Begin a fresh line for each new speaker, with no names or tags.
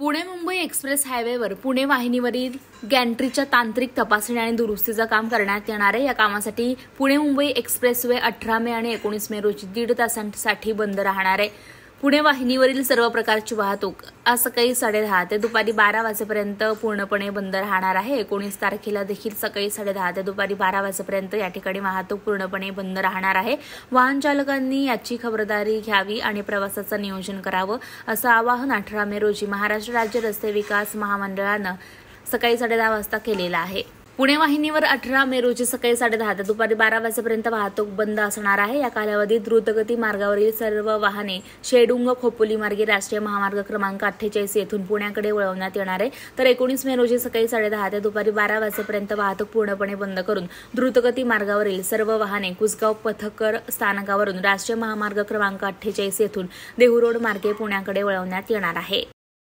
Pune Mumbai express हायवेवर पुणे वाहिनीवरील गॅन्ट्रीच्या तांत्रिक तपासणी आणि दुरुस्तीचं काम करण्यात येणार आहे। या कामासाठी पुणे मुंबई एक्सप्रेसवे 18 मे आणि 19 मे रोजी 1.5 तासांसाठी बंद राहणार आहे। पुणे वाहिनीवरील सर्व प्रकारची वाहतूक आज सकाळी 10:30 ते दुपारी 12 वाजेपर्यंत पूर्णपणे बंद राहणार आहे। 19 तारखेला देखील सकाळी 10:30 ते दुपारी 12 वाजेपर्यंत या ठिकाणी वाहतूक पूर्णपणे बंद राहणार आहे। वाहन चालकांनी याची खबरदारी घ्यावी आणि प्रवासाचं नियोजन करावं असं आवाहन 18 मे रोजी महाराष्ट्र राज्य रस्ते विकास महामंडळानं सकाळी 10:30 वाजता केलेलं आहे। पुणे वाहिनीवर 18 मे रोजी सकाळी 10:30 ते दुपारी 12 वाजेपर्यंत वाहतूक बंद असणार आहे। या कालावधीत द्रुतगती मार्गावरील सर्व वाहने शेडुंग खोपोली मार्गे राष्ट्रीय महामार्ग क्रमांक 48 येथून पुण्याकडे वळवण्यात येणार आहे। तर 19 मे रोजी सकाळी 10:30 ते दुपारी 12 वाजेपर्यंत वाहतूक पूर्णपणे बंद करून द्रुतगती मार्गावरील सर्व वाहने कुसगाव पथकर स्थानकावरून राष्ट्रीय महामार्ग क्रमांक 48 येथून देहू रोड मार्गे पुण्याकडे वळवण्यात येणार आहे।